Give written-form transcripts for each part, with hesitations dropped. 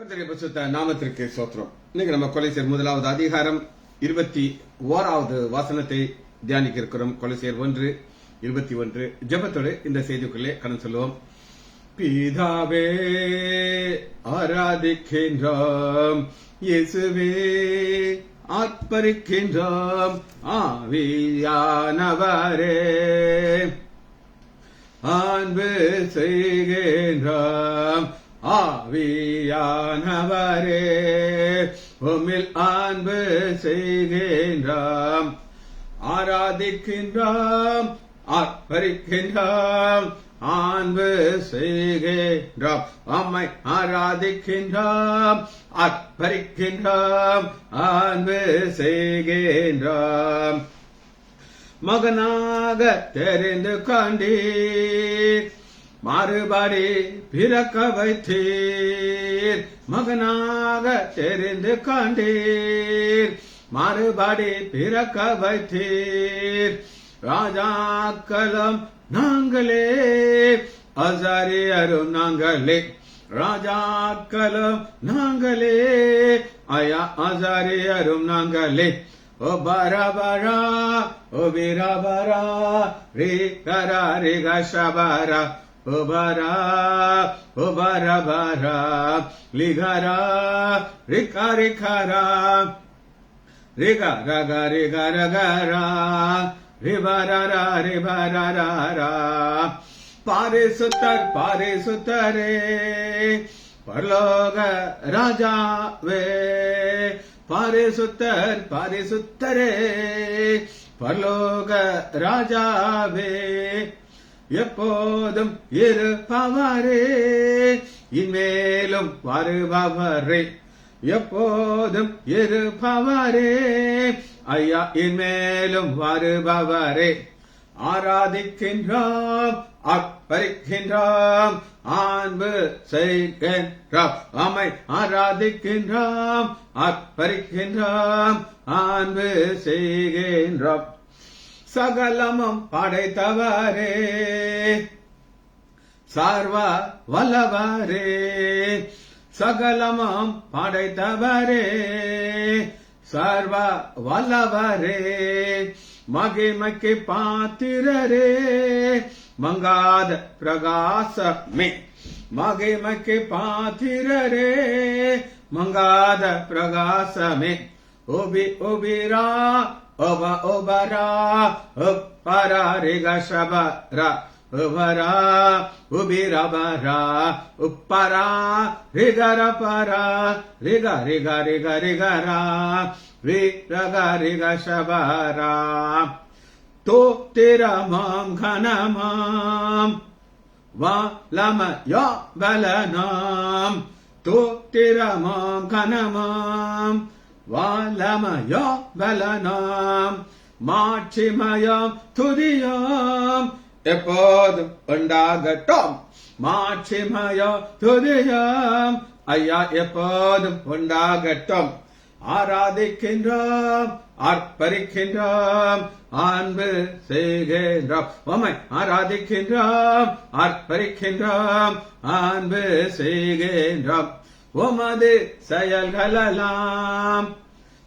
கர்த்தருடைய பரிசுத்த நாமத்திற்கு ஸ்தோத்திரம். இன்னைக்கு நம்ம கொலைசேர் 1வது அதிகாரம் 21வது வசனத்தை தியானிக்க இருக்கிறோம். கொலைசேர் 1:21 ஜெபத்தோடு இந்த செய்திக்குள்ளே கடந்து சொல்லுவோம். பிதாவே ஆராதிக்கின்றோம், இயேசுவே ஆர்ப்பரிக்கின்றோம், ஆவியானவரே அன்பு செய்கின்றோம், ஆவியானவரே உம்மில் அன்பு செய்கின்றோம், ஆராதிக்கின்றோம், ஆர்ப்பரிக்கின்றோம், அன்பு செய்கின்றோம், அம்மை ஆராதிக்கின்றோம், ஆர்ப்பரிக்கின்றோம், அன்பு செய்கின்றோம். மகனாக தெரிந்து கொண்டீர், மறுபடி பிறக்க வைத்தீர். மகனாக தெரிந்து கொண்டீர், மறுபடி பிறக்க வைத்தீர். ராஜாக்களும் நாங்களே, ஆசாரியரும் நாங்களே. ராஜாக்களும் நாங்களே, ஐயா ஆசாரியரும் நாங்களே. O bara bara, o bira bara, re kara re ga shabara. O bara bara, ligara, re kara, re ga ra ra, re bara ra. Pare sutare, parloga raja ve. பாரிசுத்தரே பரலோக ராஜாவே எப்போதும் இருப்பவரே இன்மேலும் வருபவரே. எப்போதும் இருப்பவரே ஐயா இன்மேலும் வருபவரே. ஆராதிக்கின்றோம், ஆர்ப்பரிக்கின்றோம், அன்பு செய்கின்றோம், அம்மை ஆராதிக்கின்றோம், ஆர்ப்பரிக்கின்றோம், அன்பு செய்கின்றோம். சகலமும் படைத்தவரே, சர்வ வல்லவரே. சகலமும் படைத்தவரே, சர்வ வல்லவரே. மகிமைக்கு பாத்திரரே, மங்காத பிரகாசமே. மகிமைக்கு பாத்திரரே, மங்காத பிரகாசமே. ஒபிரா ஒபரா ஒப்பரா ரிகஷபரா உபரா உபிரபரா உப்பரா ரிகரபரா ரிக ரிக ரிக ரிகரா விரக ரிக சபரா. தோத்திரமாம் கனமாம் வலமயோ பலனாம். தோத்திரமாம் கனமாம் வலமயோ பலனாம். மாட்சிமயம் துதியாம் எப்போதும் உண்டாகட்டும். மாட்சிமயம் துதியாம் ஐயா எப்போதும் உண்டாகட்டும். ஆராதிக்கின்றோம், ஆர்ப்பரிக்கின்றோம், அன்பு செய்கின்றோம், உம்மை ஆராதிக்கின்றோம், ஆர்ப்பரிக்கின்றோம், அன்பு செய்கின்றோம். உமது செயல்களெல்லாம்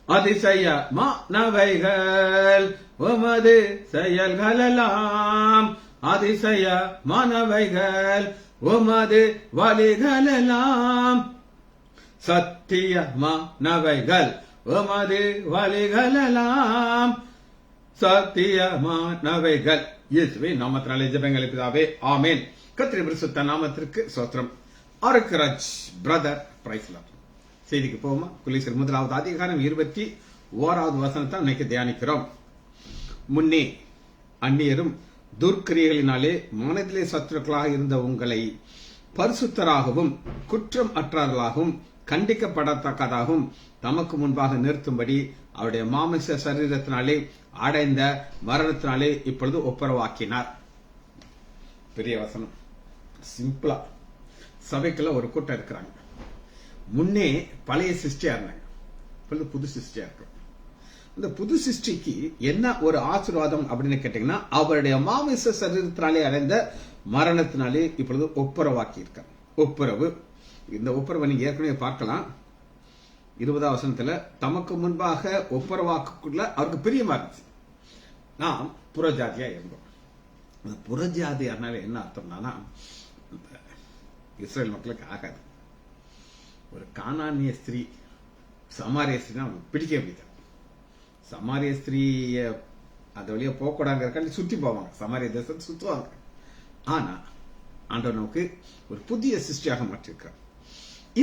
அதிசயமானவைகள். உமது செயல்களெல்லாம் அதிசயமானவைகள். உமது வழிகளெல்லாம் சத்தியமானவைகள். உமது வழிகளெல்லாம் சத்தியமானவைகள். இயேசுவின் நாமத்தினாலே ஜெபங்களை பிதாவே, ஆமென். கர்த்தருடைய பரிசுத்த நாமத்திற்கு ஸ்தோத்திரம். Arokiyaraj brother praise lord. செய்திக்கு போவோமா? கொலைசேர் 1வது அதிகாரம் 21வது வசனத்தை இன்னைக்கு தியானிக்கிறோம். முன்னே அந்நியரும் துர்க்கிரியைகளினாலே மனதிலே சத்துருக்களாக இருந்த உங்களை பரிசுத்தராகவும் குற்றம் அற்றவர்களாகவும் கண்டிக்கப்படத்தக்கதாகவும் தமக்கு முன்பாக நிறுத்தும்படி அவருடைய மாமிச சரீரத்தினாலே அடைந்த மரணத்தினாலே இப்பொழுது ஒப்புரவாக்கினார். பெரிய வசனம். சிம்பிளா சபைக்குள்ள ஒரு கூட்டம் இருக்கிறாங்க. முன்னே பழைய சிருஷ்டியா இருந்தாங்க, இப்பொழுது புது சிருஷ்டியா இருக்கு. இந்த புது சிருஷ்டிக்கு என்ன ஒரு ஆசீர்வாதம் அப்படின்னு கேட்டீங்கன்னா, அவருடைய மாமிச சரீரத்தினாலே அடைந்த மரணத்தினாலே இப்பொழுது ஒப்புரவாக்கி இருக்கார். ஒப்புரவு இந்த ஒப்புரவை நீங்க ஏற்கனவே பார்க்கலாம். 20ஆம் வசனத்துல தமக்கு முன்பாக ஒப்புரவாக்குள்ள அவருக்கு பிரியமா இருந்துச்சு. நாம் புறஜாதியா இருந்தோம். அந்த புறஜாதியானால என்ன அர்த்தம்னா, இஸ்ரேல் மக்களுக்கு ஆகாது. ஒரு கானானிய ஸ்திரீ சமாரிய ஸ்திரீனா அவங்களுக்கு பிடிக்க முடியாது. சமாரிய ஸ்திரீய அந்த வழியா போகக்கூடாதுங்கிறக்காண்டி சுற்றி போவாங்க, சமாரிய தேசத்தை சுற்றுவாங்க. ஆனா ஆண்டவர் நமக்கு ஒரு புதிய சிருஷ்டியாக மாற்றிருக்கிறார்.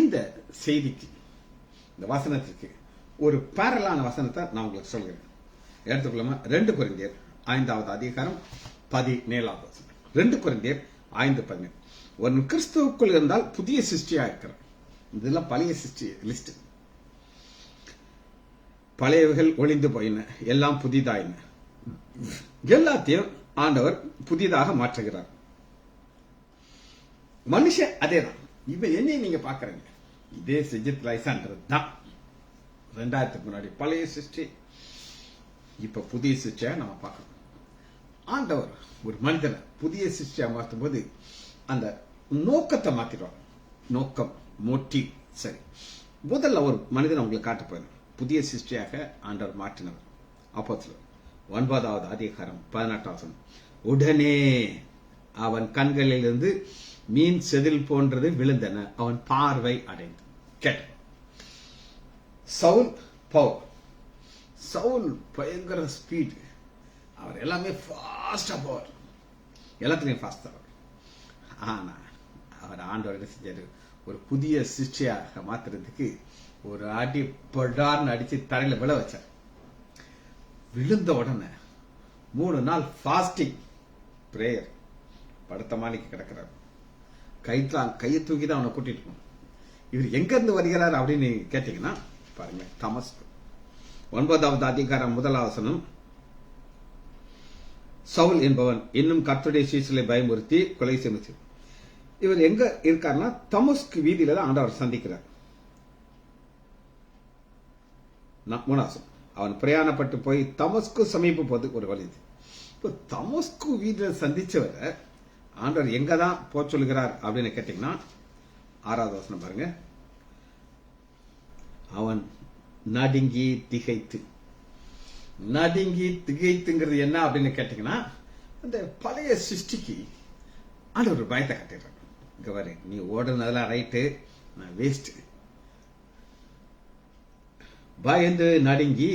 இந்த செய்திக்கு, இந்த வசனத்திற்கு ஒரு பேரலான வசனத்தை நான் உங்களுக்கு சொல்கிறேன். எடுத்துக்கொள்ளாம 2 கொரிந்தியர் 5ஆவது அதிகாரம் 17ஆவது வசனம். 2 கொரிந்தியர் 5:17. ஒரு கிறிஸ்துவுக்குள் இருந்தால் புதிய சிருஷ்டியா இருக்கிறார். இதெல்லாம் பழைய சிருஷ்டி லிஸ்ட். பழையவைகள் ஒளிந்து போயின, எல்லாம் புதிதாயின. எல்லாத்தையும் ஆண்டவர் புதிதாக மாற்றுகிறார். மனுஷன் அதேதான். இவன் என்ன நீங்க பாக்குறீங்க, இதே சிஜித் லைசான்றது தான் 2000க்கு முன்னாடி பழைய சிருஷ்டி, இப்ப புதிய சிருஷ்டியா நம்ம பார்க்கணும். ஆண்டவர் ஒரு மனிதனை புதிய சிருஷ்டியா மாற்றும் போது அந்த நோக்கத்தை மாத்திடுவார். நோக்கம், மோட்டிவ். சரி, முதல்ல ஒரு மனிதன் உங்களுக்கு காட்ட போயிடும். புதிய சிருஷ்டியாக ஆண்டவர் மாற்றினவர். அப்போஸ்தலர் 9ஆவது அதிகாரம் 18ஆம் வசனம். உடனே அவன் கண்களில் இருந்து மீன் செதில் போன்றது விழுந்தன, அவன் பார்வை அடைந்து கேட்ட. சவுல் பவுல். சவுல் பயங்கர ஸ்பீட், அவர் எல்லாமே ஃபாஸ்டா போவார், எல்லாத்துலயும் ஃபாஸ்டா. ஆனா அவர் ஆண்டவர் என்ன செஞ்சாரு, ஒரு புதிய சிருஷ்டியாக மாத்துறதுக்கு ஒரு அடி படார்னு அடிச்சு தரையில விழ வச்சார். விழுந்த உடனே 3 நாள் ஃபாஸ்டிங் பிரேயர், படுத்த மாணிக்கு கிடக்கிறார். கையை தூக்கி தான் அவனை கூட்டிட்டு போகணும். இவர் எங்க இருந்து வருகிறார் அப்படின்னு கேட்டீங்கன்னா பாருங்க, தமஸ்கு 9ஆவது அதிகாரம் 1ஆம் வசனம். சவுல் என்பவன் இன்னும் கர்த்தருடைய சீசலை பயமுறுத்தி கொலை செய்து. இவர் எங்க இருக்காருன்னா தமஸ்கு வீதியில தான் ஆண்டவர் சந்திக்கிறார். 3 அவன் பிரயாணப்பட்டு போய் தமஸ்கு சமீப போது ஒரு வழி. இப்போ தமஸ்கு வீதியில சந்திச்சவரை ஆண்டவர் எங்க தான் போக சொல்லுகிறார் அப்படின்னு கேட்டீங்கன்னா 6வது வசனம் பாருங்க. அவன் நடுங்கி திகைத்து. நடுங்கி திகைத்துங்கிறது என்ன அப்படின்னு கேட்டீங்கன்னா, அந்த பழைய சிருஷ்டிக்கு ஆண்டவர் ஒரு பயத்தை கட்டிடுறார். இங்க பாரு, நீ ஓடுனதெல்லாம் ரைட்டு, நான் வேஸ்ட். பயந்து நடுங்கி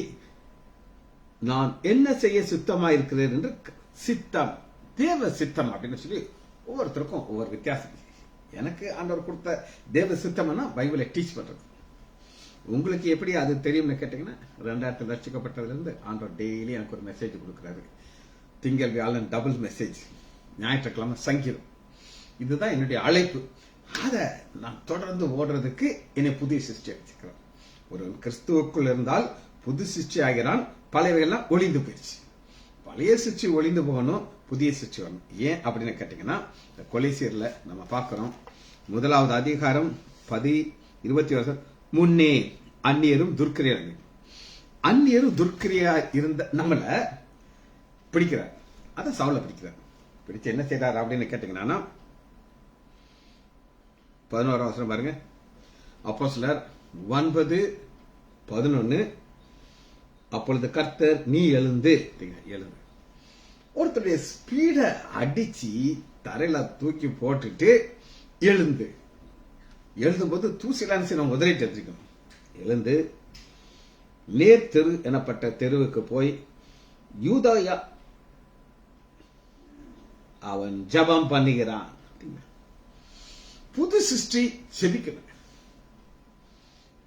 நான் என்ன செய்ய சித்தமா இருக்கிறேன் என்று சித்தம், தேவ சித்தம் அப்படின்னு சொல்லி ஒவ்வொருத்தருக்கும் ஒவ்வொரு வித்தியாசம். எனக்கு ஆண்டவர் கொடுத்த தேவ சித்தம்னா பைபிளை டீச் பண்றது. உங்களுக்கு எப்படி அது தெரியும்னு கேட்டீங்கன்னா, 2000 ரட்சிக்கப்பட்டதுல இருந்து ஆண்டவர் டெய்லி எனக்கு ஒரு மெசேஜ் கொடுக்கிறாரு. திங்கள் வியாழன் டபுள் மெசேஜ், ஞாயிற்றுக்கிழமை சங்கீதம். இதுதான் என்னுடைய அழைப்பு. அதை நான் தொடர்ந்து ஓடுறதுக்கு என்னை புதிய சிருஷ்டி அடிச்சுக்கிறேன். ஒரு கிறிஸ்துவுக்குள் இருந்தால் புது சிருஷ்டி ஆகிறான், பழையவைகள்லாம் ஒளிந்து போயிடுச்சு. பழைய சிருஷ்டி ஒளிந்து போகணும், புதிய சிருஷ்டி வரணும். ஏன் அப்படின்னு கேட்டீங்கன்னா, இந்த கொலைசீர்ல நம்ம பார்க்கிறோம். 1ஆவது அதிகாரம் 21. முன்னே அந்நியரும் துர்க்கிரியார்கள். அந்நியரும் துர்க்கிரியா இருந்த நம்மள பிடிக்கிறார். அத சவுல பிடிக்கிறார். பிடிச்சு என்ன செய்யறாரு அப்படின்னு கேட்டீங்கன்னா, 11ஆம் வசனம் பாருங்க. அப்போஸ்தலர் 9:11. அப்பொழுது கர்த்தர் நீ எழுந்து. ஒருத்தருடைய ஸ்பீட அடிச்சு தரையில தூக்கி போட்டுட்டு எழுதும்போது தூசிலான்னு நம்ம முதலீட்டு எடுத்துக்கணும். எழுந்து நேர் தெரு எனப்பட்ட தெருவுக்கு போய் யூதாயா அவன் ஜபம் பண்ணுகிறான். புது சிருஷ்டி செபிக்கணும்.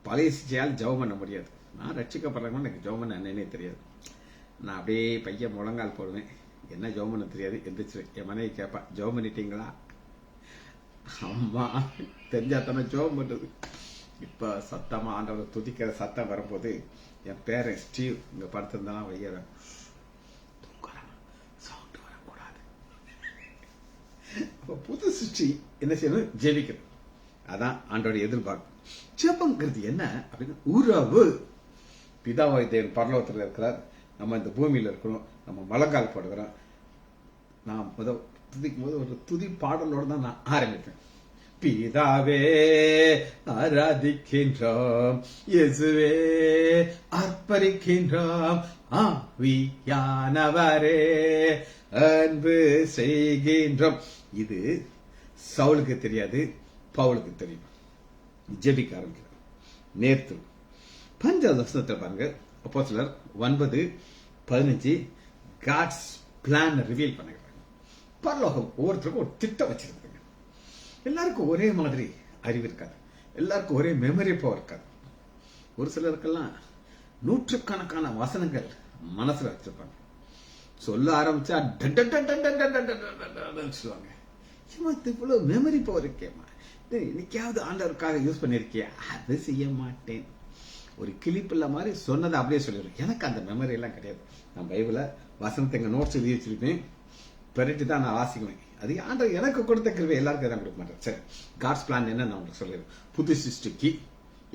பழைய சிருஷ்டியால் ஜபம் பண்ண முடியாது. நான் ரட்சிக்கப்படுறேன், எனக்கு ஜபம் பண்ண என்னன்னே தெரியாது. நான் அப்படியே பையன் முழங்கால் போடுவேன், என்ன ஜபம் பண்ண தெரியாது. எந்திரிச்சு என் மனைவி கேட்பா, ஜபம் பண்ணிட்டீங்களா? அம்மா தெரிஞ்சா தானே ஜபம் பண்றது. இப்ப சத்தமா ஆண்டவர் துதிக்கிற சத்தம் வரும்போது என் பேரன் ஸ்டீவ் இங்க படுத்திருந்தானா வையறேன், சவுண்ட் வரக்கூடாது. புது சிருஷ்டி என்ன செய்யணும்? ஜெபிக்கணும். அதான் ஆண்டோட எதிர்பார்ப்பு. ஜெபங்கிறது என்ன அப்படின்னு, உறவு. பிதாவாய் தேவன் பரலோகத்தில் இருக்கிறார், நம்ம இந்த பூமியில இருக்கிறோம், நம்ம முழங்கால் போடுகிறோம். நான் துதிக்கும் போது ஒரு துதி பாடலோடு தான் நான் ஆரம்பிப்பேன். பிதாவே ஆராதிக்கின்றோம், இயேசுவே அர்ப்பணிக்கின்றோம், ஆவியானவரே அன்பு செய்கின்றோம். இது சவுலுக்கு தெரியாது, பவுலுக்கு தெரியும். ஜெபிக்க ஆரம்பிக்கிறார். நேற்று 5வது வசனத்தில் பாருங்க, அப்போஸ்தலர் 9:15 காட்ஸ் பிளான் ரிவீல் பண்ணுகிறாங்க. பரலோகம் ஒவ்வொருத்தருக்கும் ஒரு திட்டம் வச்சிருக்குங்க. எல்லாருக்கும் ஒரே மாதிரி அறிவு இருக்காது, எல்லாருக்கும் ஒரே மெமரி பவர் இருக்காது. ஒரு சிலருக்கெல்லாம் நூற்றுக்கணக்கான வசனங்கள் மனசுல வச்சிருப்பாங்க. சொல்ல ஆரம்பிச்சா சொல்லுவாங்க. இவ்வளவு மெமரி பவர் இருக்கேம்மா, இன்னைக்காவது ஆண்டவருக்காக யூஸ் பண்ணிருக்கியா? அது செய்ய மாட்டேன். ஒரு கிளிப்பில்ல மாதிரி சொன்னதை அப்படியே சொல்லிடுறேன். எனக்கு அந்த மெமரி எல்லாம் கிடையாது. நான் பைபிள வசனத்தை எங்க நோட்ஸ் எழுதி வச்சிருப்பேன், பெருட்டு தான் நான் வாசிக்குவேன். அது ஆண்டவர் எனக்கு கொடுத்த கிருபை, எல்லாருக்கும் தான் கொடுக்க மாட்டேன். சரி, காட்ஸ் பிளான் என்ன நான் உங்களுக்கு சொல்லிடுறேன். புது சிருஷ்டிக்கு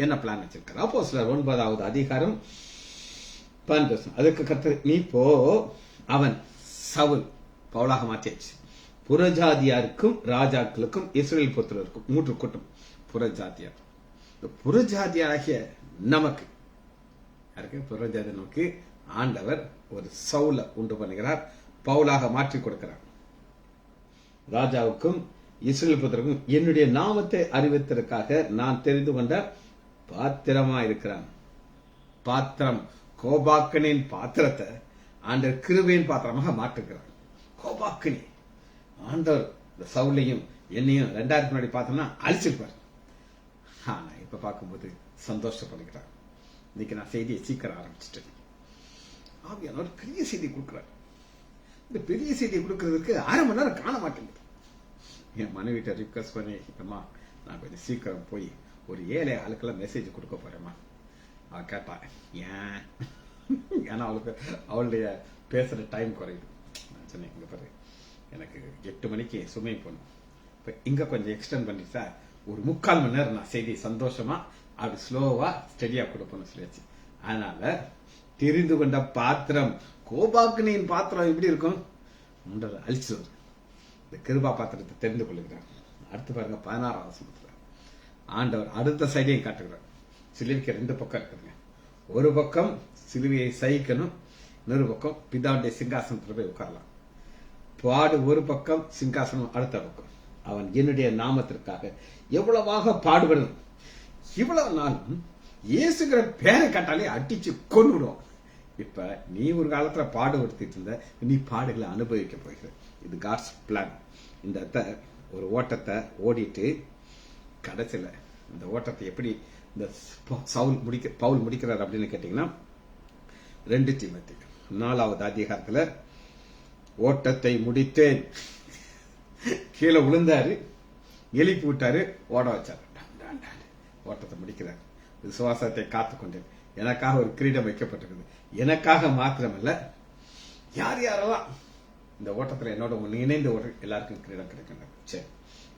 என்ன பிளான் வச்சிருக்காரு? அப்போஸ்தலர் 9வது அதிகாரம் 15. அதுக்கு கர்த்தர், நீ போ, அவன் சவுல் பவுலாக மாற்றியாச்சு, புறஜாதியாருக்கும் ராஜாக்களுக்கும் இஸ்ரவேல் புத்திரருக்கும் 3 கூட்டம் புறஜாதியார். புறஜாதியாகிய நமக்கு, யாருக்கு புறஜாதி? நமக்கு ஆண்டவர் ஒரு சவுல உண்டு பண்ணுகிறார், பவுலாக மாற்றி கொடுக்கிறார். ராஜாவுக்கும் இஸ்ரவேல் புத்திரருக்கும் என்னுடைய நாமத்தை அறிவித்ததற்காக நான் தெரிந்து கொண்ட பாத்திரமா இருக்கிறான். பாத்திரம், கோபாக்கனின் பாத்திரத்தை ஆண்டவர் கிருபையின் பாத்திரமாக மாற்றுகிறார். கோபாக்கனி ஆண்டவர் இந்த சவுலையும் என்னையும் 2000 முன்னாடி பார்த்தோம்னா அழிச்சிருப்பார். ஆனா இப்ப பார்க்கும்போது சந்தோஷப்படுகிறார். இன்னைக்கு நான் செய்தியை சீக்கிரம் ஆரம்பிச்சுட்டேன். ஆவியானவர் பெரிய செய்தி கொடுக்கிறார். இந்த பெரிய செய்தியை கொடுக்கறதுக்கு 1/2 மணி நேரம் காண மாட்டேங்குது. என் மனைவிட்ட ரிக்வஸ்ட் பண்ணி, அம்மா நான் கொஞ்சம் சீக்கிரம் போய் ஒரு 7 ஆளுக்கெல்லாம் மெசேஜ் கொடுக்க போறேம்மா. அவ கேட்டா, ஏன்? ஏன்னா அவளுடைய பேசுற டைம் குறையுது. நான் சொன்னேன், இங்க பாரு, எனக்கு 8 மணிக்கு சுமை போகணும், இப்ப இங்க கொஞ்சம் எக்ஸ்டெண்ட் பண்ணிட்டா ஒரு 3/4 மணி நேரம் நான் செய்தி சந்தோஷமா அப்படி ஸ்லோவா ஸ்டெடியா கொடுப்போம்னு சொல்லியாச்சு. அதனால தெரிந்து கொண்ட பாத்திரம், கோபாக்கினியின் பாத்திரம் எப்படி இருக்கும்? அழிச்சு இந்த கிருபா பாத்திரத்தை தெரிந்து கொள்ளுகிறார். அடுத்து பாருங்க 16வது வசனத்துல ஆண்டவர் அடுத்த சைடையும் காட்டுகிறார். சிலுவைக்கு 2 பக்கம் இருக்குதுங்க. ஒரு பக்கம் சிலுவையை சகிக்கணும், இன்னொரு பக்கம் பிதாவுடைய சிங்காசனத்துல போய் உட்காரலாம். பாடு ஒரு பக்கம், சிங்காசனம் அடுத்த பக்கம். அவன் என்னுடைய நாமத்திற்காக எவ்வளவாக பாடுபடும். இவ்வளவு நாளும் இயேசுங்கிற பேரை கேட்டாலே அடிச்சு கொண்டு விடுவோம். இப்ப நீ ஒரு காலத்துல பாடுபடுத்திட்டு இருந்த, நீ பாடுகளை அனுபவிக்க போகிற. இது காட்ஸ் பிளான். இந்த ஒரு ஓட்டத்தை ஓடிட்டு கடைசியில இந்த ஓட்டத்தை எப்படி இந்த பவுல் முடிக்கிறார் அப்படின்னு கேட்டீங்கன்னா, 2 தீமோத்தேயு 4வது அதிகாரத்துல ஓட்டத்தை முடித்தேன், கீழே விழுந்தாரு, எழுப்பி விட்டாரு, ஓட வச்சாரு, ஓட்டத்தை முடிக்கிறார். விசுவாசத்தை காத்துக்கொண்டேன், எனக்காக ஒரு கிரீடம் வைக்கப்பட்டிருக்குது. எனக்காக மாத்திரமல்ல, யார் யாரெல்லாம் இந்த ஓட்டத்தில் என்னோட இணைந்து எல்லாருக்கும் கிரீடம் கிடைக்கின்றது. சரி,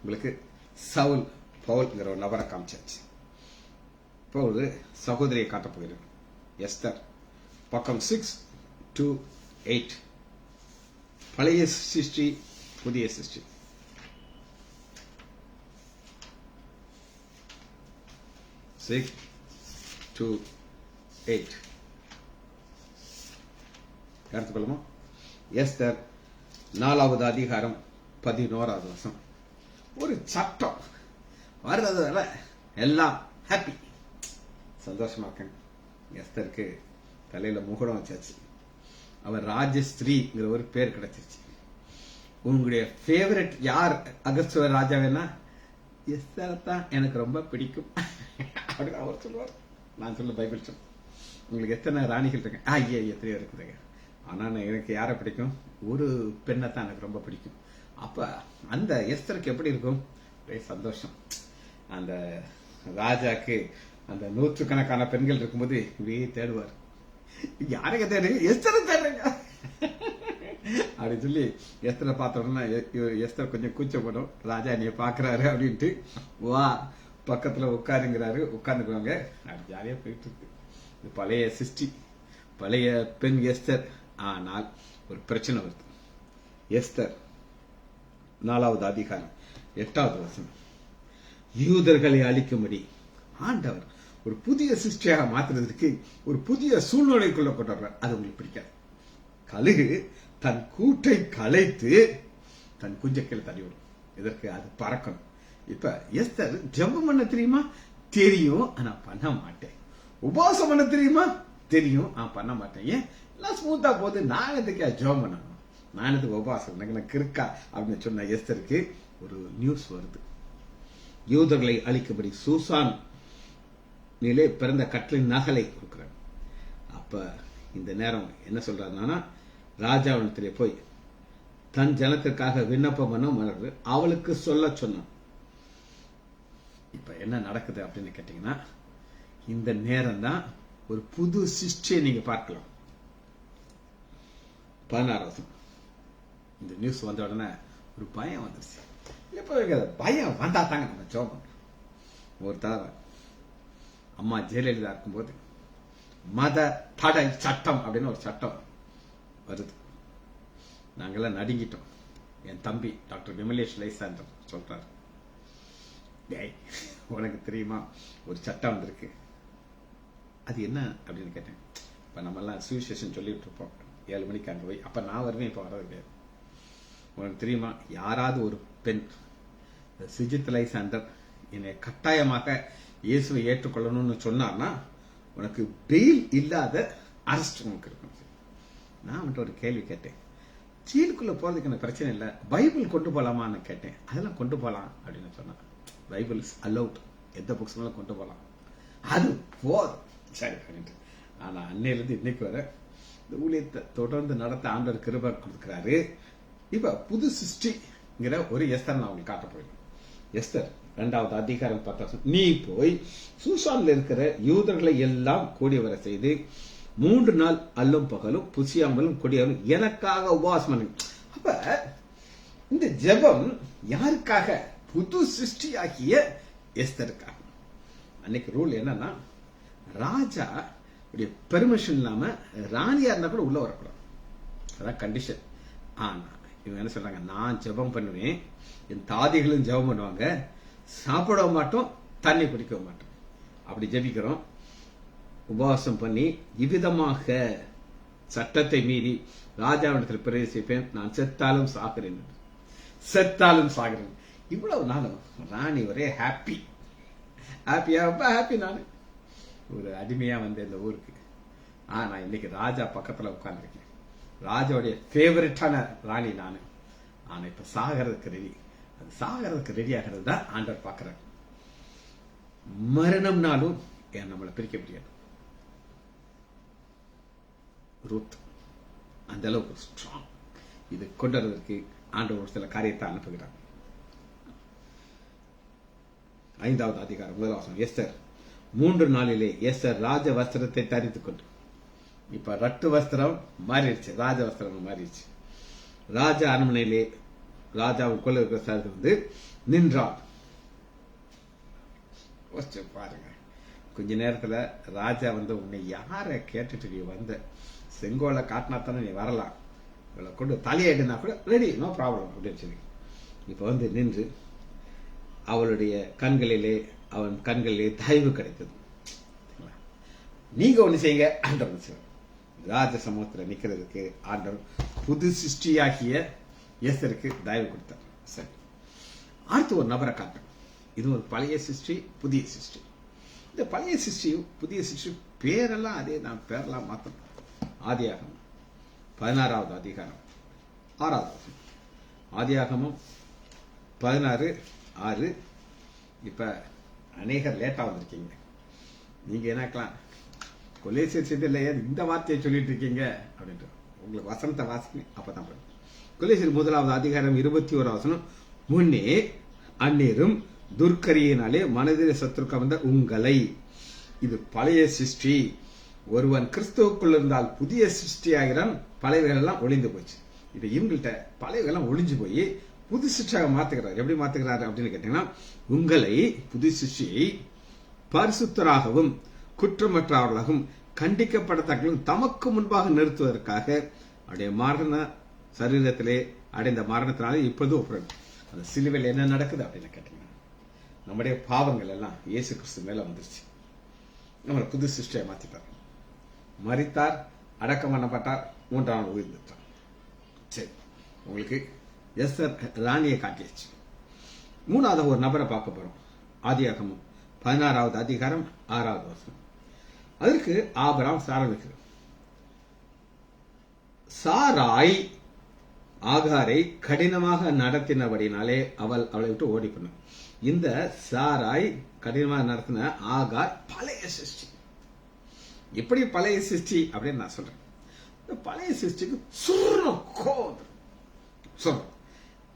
உங்களுக்கு சவுல் பவுல்ங்கிற ஒரு நபரை காமிச்சாச்சு. இப்போது சகோதரியை காட்டப் போகிறேன். எஸ்தர் பக்கம் 6 to 8. பழைய சிருஷ்டி, புதிய சிருஷ்டி. to 8 எடுத்துக்கொள்ளுமா? எஸ்தர் 4வது அதிகாரம் 11வது வசனம். ஒரு சட்டம் வர்றதால எல்லாம் ஹாப்பி, சந்தோஷமா இருக்காங்க. எஸ்தருக்கு தலையில முகுடம் வச்சாச்சு, அவர் ராஜஸ்ரீங்கிற ஒரு பேர் கிடைச்சிருச்சு. உங்களுடைய ஃபேவரட் யார் அகஸ்துவ ராஜாவேனா? எஸ்தர் தான் எனக்கு ரொம்ப பிடிக்கும் அப்படின்னு அவர் சொல்லுவார். நான் சொல்ல பைபிள் சொல். உங்களுக்கு எத்தனை ராணிகள் இருக்கு? ஐயா, எத்தனையோ இருக்குதுங்க. ஆனா எனக்கு யாரை பிடிக்கும்? ஒரு பெண்ணை தான் எனக்கு ரொம்ப பிடிக்கும். அப்ப அந்த எஸ்தருக்கு எப்படி இருக்கும்? சந்தோஷம். அந்த ராஜாக்கு அந்த 100கணக்கான பெண்கள் இருக்கும்போது இப்படியே தேடுவார். யாரைங்க தேடு? எஸ்தரை தேடுறீங்க அப்படின்னு சொல்லி எஸ்தரை பார்த்தோம்னா எஸ்தர் கொஞ்சம் கூச்சப்படும். ராஜா நீ பாக்குறாரு அப்படின்ட்டு, வா பக்கத்துல உட்காருங்கிறாரு, உட்கார்ந்துக்குவாங்க. அப்படி ஜாலியா போயிட்டு இருக்கு. இது பழைய சிருஷ்டி, பழைய பெண் எஸ்தர். ஆனால் ஒரு பிரச்சனை வருது. எஸ்தர் 4வது அதிகாரம் 8வது வசனம். யூதர்களை அழிக்கும்படி ஆண்டவர் ஒரு புதிய சிருஷ்டியாக மாத்துறதுக்கு ஒரு புதிய சூழ்நிலைக்குள்ள கொண்டு வர்றார். அது உங்களுக்கு பிடிக்காது. கழுகு தன் கூட்டை கலைத்து தன் குஞ்சைகளை தள்ளி விடும். இதற்கு அது பறக்கணும். இப்ப எஸ்தர் ஜெபம் பண்ண தெரியுமா? தெரியும், ஆனா பண்ண மாட்டேன். உபவாசம் பண்ண தெரியுமா? தெரியும், பண்ண மாட்டேன். ஏன் எல்லாம் ஸ்மூத்தா போகுது, நான் எதுக்கு ஜெபம் பண்ணணும், நான் எதுக்கு உபவாசம், எனக்கு இருக்கா அப்படின்னு சொன்ன எஸ்தருக்கு ஒரு நியூஸ் வருது. யூதர்களை அழிக்கும்படி சூசான் நிலை பிறந்த கட்டளின் நகலை கொடுக்கிறார். அப்ப இந்த நேரம் என்ன சொல்றாருன்னா, ராஜாவிடத்திலே போய் தன் ஜனத்திற்காக விண்ணப்பம் பண்ண அவளுக்கு சொல்ல சொன்னான். இப்ப என்ன நடக்குது அப்படின்னு கேட்டீங்கன்னா, இந்த நேரம் தான் ஒரு புது சிருஷ்டியை நீங்க பார்க்கலாம். 16 இந்த நியூஸ் வந்த உடனே ஒரு பயம் வந்துருச்சு. எப்ப பயம் வந்தா தாங்க நம்ம ஜெபம் பண்றோம். ஒரு தடவை அம்மா ஜெயலலிதா இருக்கும்போது மத தடை சட்டம் அப்படின்னு ஒரு சட்டம் வருது. நாங்கெல்லாம் நடுங்கிட்டோம். என் தம்பி டாக்டர் விமலேஷ் லைசாண்டர் சொல்றாரு, உனக்கு தெரியுமா ஒரு சட்டம் வந்திருக்கு, அது என்ன அப்படின்னு கேட்டேன். இப்ப நம்ம எல்லாம் சுவிசேஷன் சொல்லிட்டு இருப்போம் 7 மணிக்கு அங்க போய், அப்ப நான் வருவேன், இப்ப வர்றது கிடையாது. உனக்கு தெரியுமா, யாராவது ஒரு பெண் சுஜித் லைசாண்டர் என்னை கட்டாயமாக இயேசுவை ஏற்றுக்கொள்ளணும்னு சொன்னார்னா உனக்கு பெயில் இல்லாத அரெஸ்ட் உனக்கு இருக்கும். நான் வந்துட்டு ஒரு கேள்வி கேட்டேன், ஜெயிலுக்குள்ள போறதுக்கு எனக்கு பிரச்சனை இல்லை, பைபிள் கொண்டு போலாமான்னு கேட்டேன். அதெல்லாம் கொண்டு போலாம் அப்படின்னு சொன்னான். பைபிள் இஸ் அலவுட், எந்த புக்ஸ் மேலும் கொண்டு போலாம், அது போதும் சரி பண்ணிட்டு. ஆனா அன்னையிலிருந்து இன்னைக்கு வர இந்த ஊழியத்தை தொடர்ந்து நடத்த ஆண்டவர் கிருபை கொடுக்கிறாரு. இப்ப புது சிருஷ்டிங்கிற ஒரு எஸ்தர் நான் உங்களுக்கு காட்ட போறேன். எஸ்தர் 2வது அதிகாரம் 10. நீ போய் சூசான்ல இருக்கிற யூதர்களை எல்லாம் கூடி வர செய்து 3 நாள் அல்லும் பகலும் புசியாமலும் கொடியாமலும் எனக்காக உபவாசம் பண்ணு. அப்ப இந்த ஜெபம் யாருக்காக? புது சிருஷ்டியாகிய எஸ்தருக்காக. அன்னைக்கு ரூல் என்னன்னா, ராஜா பெர்மிஷன் இல்லாம ராணியா இருந்தா கூட உள்ள வரக்கூடாது, அதான் கண்டிஷன். ஆனா இவங்க என்ன சொல்றாங்க, நான் ஜெபம் பண்ணுவேன், என் தாதிகளும் ஜெபம் பண்ணுவாங்க, சாப்பிட மாட்டோம், தண்ணி குடிக்க மாட்டோம், அப்படி ஜெபிக்கிறோம், உபவாசம் பண்ணி இவ்விதமாக சட்டத்தை மீறி ராஜாவிடத்தில் பிரவேசிப்பேன், நான் செத்தாலும் சாகிறேன், செத்தாலும் சாகிறேன். இவ்வளவு நாளும் ராணி ஒரே ஹாப்பி நானு ஒரு அடிமையா வந்த இந்த ஊருக்கு. ஆனா இன்னைக்கு ராஜா பக்கத்துல உட்கார்ந்துருக்கேன், ராஜாவுடைய ஃபேவரட்டான ராணி நானு. ஆனா இப்ப சாகிறதுக்கு ரெடி, அது சாகிறதுக்கு ரெடி ஆகிறது தான் ஆண்டவர் பார்க்கிறார். மரணம்னாலும் நம்மளை பிரிக்க முடியாது. ரூத் அந்த அளவுக்கு ஸ்ட்ராங். இது கொண்டு வருவதற்கு ஆண்டவர் ஒரு சில காரியத்தை அனுப்புகிறார். 5வது அதிகாரம் 1வது வசனம். எஸ்தர் 3 நாளிலே எஸ்தர் ராஜ வஸ்திரத்தை தரித்துக் கொண்டு, இப்ப ரட்டு வஸ்திரம் மாறிடுச்சு, ராஜ வஸ்திரம் மாறிடுச்சு. ராஜா அரண்மனையிலே ராஜாவும் கொள்ள இருக்கிற சாரதி வந்து நின்றார். பாருங்க, கொஞ்ச நேரத்துல ராஜா வந்து உன்னை யார கேட்டுட்டு நீ வந்த, செங்கோலை காட்டினா தானே நீ வரலாம், இவளை கொண்டு தலையாயிடுனா கூட ரெடி, நோ ப்ராப்ளம் அப்படின்னு சொல்லி இப்ப வந்து நின்று அவளுடைய கண்களிலே அவன் கண்களிலே தயவு கிடைத்தது. நீங்க ஒண்ணு செய்யுங்க, ஆண்டவர் ராஜ சமூகத்தில் நிக்கிறதுக்கு ஆண்டவர் புது சிருஷ்டியாகிய எஸ்தருக்கு தயவு கொடுத்தார். சரி, அடுத்து ஒரு நபரை காட்டும். இது ஒரு பழைய சிருஷ்டி, புதிய சிருஷ்டி. இந்த பழைய சிருஷ்டியும் புதிய சிருஷ்டி பேரெல்லாம் அதே தான், பேரெல்லாம் மாத்தணும். ஆதியாகமம் 16வது அதிகாரம் 6வது வசனம். ஆதியாகமம் 16:6. இப்ப அநேகர் லேட்டா வந்திருக்கீங்க. நீங்க என்னக்கலாம் கொலேசியர் செய்தியிலேயே இந்த வார்த்தையை சொல்லிட்டு இருக்கீங்க அப்படின்ட்டு உங்களுக்கு வசனத்தை வாசிங்க, அப்பதான் பண்ணுங்க. கொலேசியர் 1வது அதிகாரம் 21வது வசனம். முன்னே அந்நேரும் துர்க்கரியினாலே மனதில் சத்துருக்க வந்த உங்களை, இது பழைய சிருஷ்டி. ஒருவன் கிறிஸ்துவுக்குள் இருந்தால் புதிய சிருஷ்டியாகிறான், பழையவைகள் எல்லாம் ஒளிந்து போச்சு. இப்ப இவங்கள்ட்ட பழையவைகள் எல்லாம் ஒளிஞ்சு போய் புது சிருஷ்டியாக மாத்துகிறார். எப்படி மாத்துகிறாரு அப்படின்னு கேட்டீங்கன்னா, உங்களை புது சிருஷ்டியை பரிசுத்தராகவும் குற்றமற்றவர்களாகவும் கண்டிக்கப்படத்தக்களும் தமக்கு முன்பாக நிறுத்துவதற்காக அவருடைய மரண சரீரத்திலே அடைந்த மரணத்தினாலே இப்போது ஒப்புறது. அந்த சிலுவையில் என்ன நடக்குது அப்படின்னு கேட்டீங்கன்னா, நம்முடைய பாவங்கள் எல்லாம் இயேசு கிறிஸ்து மேல வந்துருச்சு. நம்மளை புது சிருஷ்டியை மாத்திட்டார். மரித்தார், அடக்கம் பண்ணப்பட்டார், 3ஆம் நாள் உயிர்த்தார். சரி, உங்களுக்கு எஸ்தர் ராணியை காட்டியாச்சு. 3வது ஒரு நபரை பார்க்க போறோம். ஆதியாகமம் 16வது அதிகாரம் 6வது வசனம். அதற்கு ஆபிரகாம் ஆரம்பிக்கிறது. சாராய் ஆகாரை கடினமாக நடத்தினபடினாலே அவளை விட்டு ஓடி போன. இந்த சாராய் கடினமாக நடத்தின ஆகார் பழைய சிருஷ்டி. எப்படி பழைய சிருஷ்டி அப்படின்னு நான் சொல்றேன். இந்த பழைய சிருஷ்டிக்கு சொல்றோம்.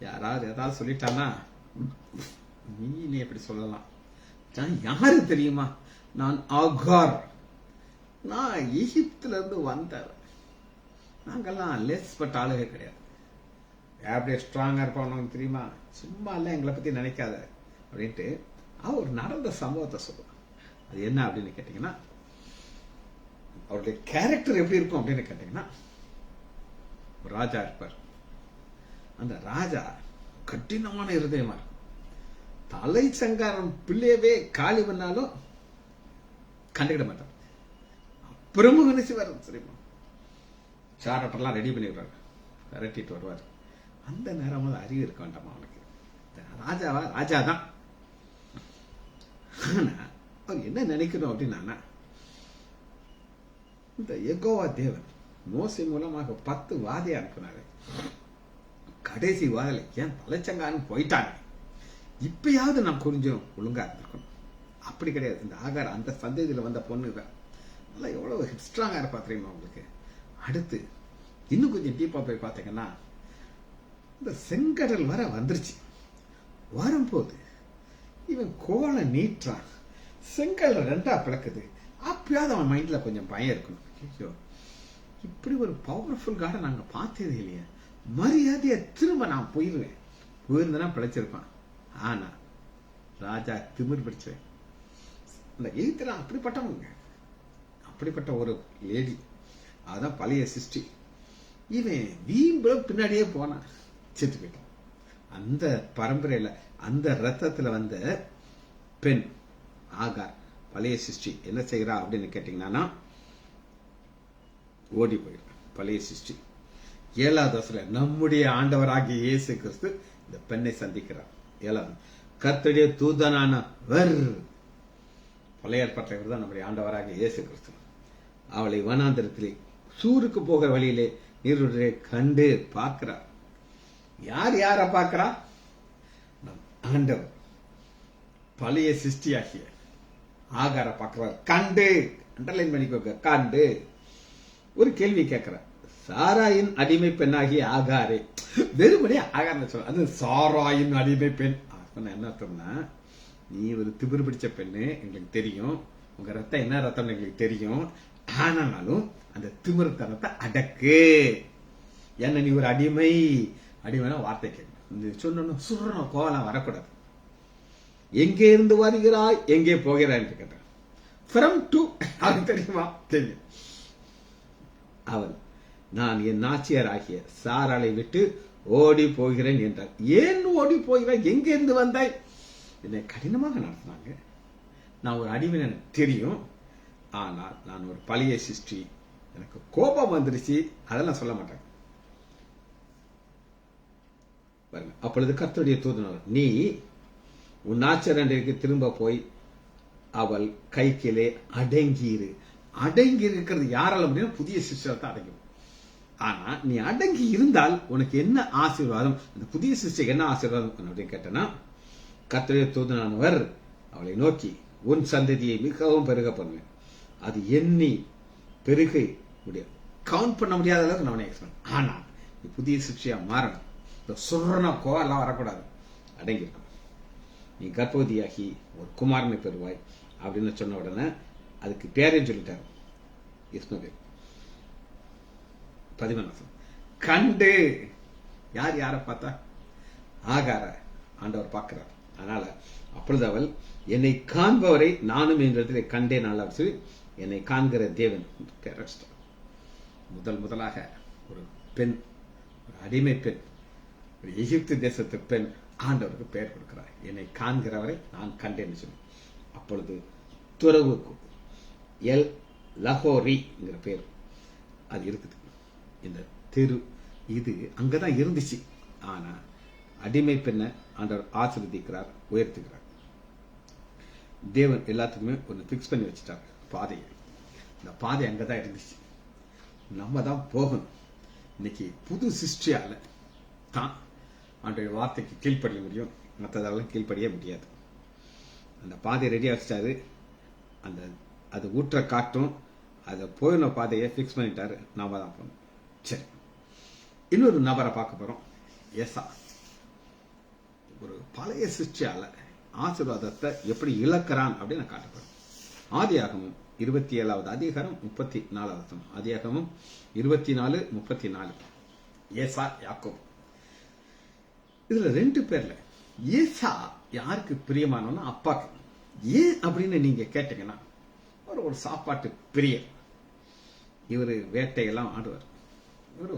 யாராவது ஏதாவது சொல்லிட்டானா, நீ எப்படி சொல்லலாம்? யாரு தெரியுமா? நான் ஆகார், நான் எகிப்துல இருந்து வந்தவர். நாங்கெல்லாம் லெஸ் பட்ட ஆளுகே கிடையாது. அப்படியே ஸ்ட்ராங்கா இருப்பாங்க தெரியுமா? சும்மா இல்ல எங்களை பத்தி நினைக்காத அப்படின்ட்டு அவர் நடந்த சம்பவத்தை சொல்லுவான். அது என்ன அப்படின்னு கேட்டீங்கன்னா, அவருடைய கேரக்டர் எப்படி இருக்கும் அப்படின்னு கேட்டீங்கன்னா, ராஜா இருப்பார். அந்த ராஜா கடினமான இருதயமா இருக்கும். தலை சங்காரம் பிள்ளையவே காலி பண்ணாலும் கண்டுகிட மாட்டார். பிரமுக நினைச்சு வர்றது தெரியுமா? சாரட்டெல்லாம் ரெடி பண்ணிடுறாரு, விரட்டிட்டு வருவார். அந்த நேரம் அறிவு இருக்க வேண்டாமா அவனுக்கு? ராஜாவா? ராஜாதான். ஆனா அவர் என்ன நினைக்கணும் அப்படின்னா, இந்த யெகோவா தேவன் மோசே மூலமாக 10 வாதியை அனுப்பினாரு. கடைசி வாதில ஏன் தலைச்சங்கான்னு போயிட்டாங்க. இப்பயாவது நான் கொஞ்சம் ஒழுங்கா இருந்திருக்கணும். அப்படி கிடையாது. இந்த ஆகார் அந்த சந்ததியில வந்த பொண்ணு தான். நல்லா எவ்வளவு ஸ்ட்ராங்கா இருப்பா தெரியுமா உங்களுக்கு? அடுத்து இன்னும் கொஞ்சம் டீப்பா போய் பார்த்தீங்கன்னா, இந்த செங்கடல் வர வந்துருச்சு. வரும்போது இவன் கோலை நீட்டான், செங்கடல் 2ஆ பிளக்குது. அப்பயாவது அவன் மைண்ட்ல கொஞ்சம் பயம் இருக்கணும். ஐயோ, இப்படி ஒரு பவர்ஃபுல் காடை நாங்க பார்த்ததே இல்லையா, மரியாதையா திரும்ப நான் போயிருந்தேன்னா பிழைச்சிருப்பான். ஆனா ராஜா திமிர் பிடிச்சேன். இந்த எய்த்துல அப்படிப்பட்டவங்க, அப்படிப்பட்ட ஒரு லேடி. அதான் பழைய சிருஷ்டி. இவன் வீம்புல பின்னாடியே போனான், செத்து போயிட்டான். அந்த பரம்பரையில அந்த ரத்தத்துல வந்த பெண் ஆகார் பழைய சிருஷ்டி என்ன செய்கிறா அப்படின்னு கேட்டீங்கன்னா, ஓடி போயிடும் பழைய சிருஷ்டி. 7வது வசனம், நம்முடைய ஆண்டவராகிய இயேசு கிறிஸ்து இந்த பெண்ணை சந்திக்கிறார். 7வது, கர்த்தருடைய தூதனானவர், பழைய ஏற்பாட்டில் தான் நம்முடைய ஆண்டவராகிய இயேசு கிறிஸ்து. அவளை வனாந்தரத்திலே சூருக்கு போகிற வழியிலே நீருடைய கண்டு பார்க்கிறார். யார் யார பார்க்கிறா? ஆண்டவர் பழைய சிருஷ்டியாகிய ஆகார பார்க்கிறார். கண்டு, அண்டர்லைன் பண்ணிக்கோங்க, கண்டு. ஒரு கேள்வி கேட்கிறார். சாராயின் அடிமை பெண்ணாகிய ஆகாரே, வெறுமனே ஆகாரம் சொல்ல, அது சாராயின் அடிமை பெண். என்ன அர்த்தம்னா, நீ ஒரு திமிர் பிடிச்ச பெண்ணு, எங்களுக்கு தெரியும். உங்க ரத்தம் என்ன ரத்தம் எங்களுக்கு தெரியும். ஆனாலும் அந்த திமிர்த்தனத்தை அடக்கு. என்ன நீ ஒரு அடிமை? அடிமைனா வார்த்தை கேட்கணும். சொன்னோம் சுரணம் கோலம் வரக்கூடாது. எங்கே இருந்து வருகிறாய், எங்கே போகிறாய் என்று கேட்டார். ஃப்ரம் டு, அது தெரியுமா? தெரியும். அவள், நான் என் நாச்சியார் ஆகிய சாராளை விட்டு ஓடி போகிறேன் என்றார். ஏன் ஓடி போகிறாய்? எங்கே இருந்து வந்தாய்? என்னை கடினமாக நடத்தினாங்க. நான் ஒரு அடிமை, எனக்கு தெரியும். ஆனால் நான் ஒரு பழைய சிருஷ்டி, எனக்கு கோபம் வந்துருச்சு, அதெல்லாம் சொல்ல மாட்டேன். அப்பொழுது கர்த்தருடைய தூதன், நீ உன் நாச்சரண்டைக்கு திரும்ப போய் அவள் கைக்கிலே அடங்கியிரு. அடங்கி இருக்கிறது யாரால முடியும்? புதிய சிருஷ்டியால் தான் அடங்கும். ஆனா நீ அடங்கி இருந்தால் உனக்கு என்ன ஆசீர்வாதம்? அந்த புதிய சிருஷ்டிக்கு என்ன ஆசீர்வாதம் அப்படின்னு கேட்டனா, கர்த்தருடைய தூதனானவர் அவளை நோக்கி, உன் சந்ததியை மிகவும் பெருக பண்ணுவேன். அது எண்ணி பெருகை முடியாது, கவுண்ட் பண்ண முடியாத அளவுக்கு நான் எக்ஸ்பிளைன். ஆனா நீ புதிய சிருஷ்டியா மாறணும். இந்த சுரண கோவெல்லாம் வரக்கூடாது, அடங்கியிருக்கும். நீ கர்ப்பவதியாகி ஒரு குமாரனை பெறுவாய் அப்படின்னு சொன்ன உடனே அதுக்கு பேரையும் சொல்லிட்டாரு, இஸ்மவேல். 11 கண்டு, யார் யார பார்த்தா? ஆகார ஆண்டவர் பார்க்கிறார். அதனால அப்பொழுது அவள், என்னை காண்பவரை நானும் என்ற கண்டேன் அல்ல சொல்லி, என்னை காண்கிற தேவன். முதலாக ஒரு பெண், ஒரு அடிமை பெண், ஒரு எகிப்து தேசத்து பெண் ஆண்டவருக்கு பெயர் கொடுக்கிறார். என்னை காண்கிறவரை நான் கண்டேன்னு சொல்லி. அப்பொழுது துறவுக்கு எல் லஹோரிங்கிற பேர் அது இருக்குது. இந்த தெரு இது அங்கதான் இருந்துச்சு. ஆனா அடிமை பெண்ணை ஆண்டவர் ஆசீர்வதிக்கிறார், உயர்த்துகிறார். தேவன் எல்லாத்துக்குமே ஒன்று பிக்ஸ் பண்ணி வச்சுட்டார், பாதையை. இந்த பாதை அங்கதான் இருந்துச்சு. நம்ம தான் போகணும். இன்னைக்கு புது சிருஷ்டியால தான் ஆண்டவர் வார்த்தைக்கு கீழ்ப்படிய முடியும், மற்றதெல்லாம் கீழ்ப்படிய முடியாது. அந்த பாதையை ரெடியா வச்சிட்டாரு. அந்த அது ஊற்ற காட்டும், அதை போயின பாதையை பிக்ஸ் பண்ணிட்டாரு. நாம தான் போகணும். சரி, இன்னொரு நபரை பார்க்க போறோம். ஏசா ஒரு பழைய சிருஷ்டியால ஆசீர்வாதத்தை எப்படி இழக்கிறான் அப்படின்னு நான் காட்டப்படும். ஆதியாகமம் 27வது அதிகாரம் 34வது. ஆதியாகமம் 24:34. ஏசா யாக்கோபு. இதுல 2 பேர்ல ஏசா யாருக்கு பிரியமானோன்னா அப்பாக்கு. ஏன் அப்படின்னு நீங்க கேட்டீங்கன்னா, ஒரு சாப்பாட்டு பிரியர். இவரு வேட்டையெல்லாம் ஆடுவார். இவரு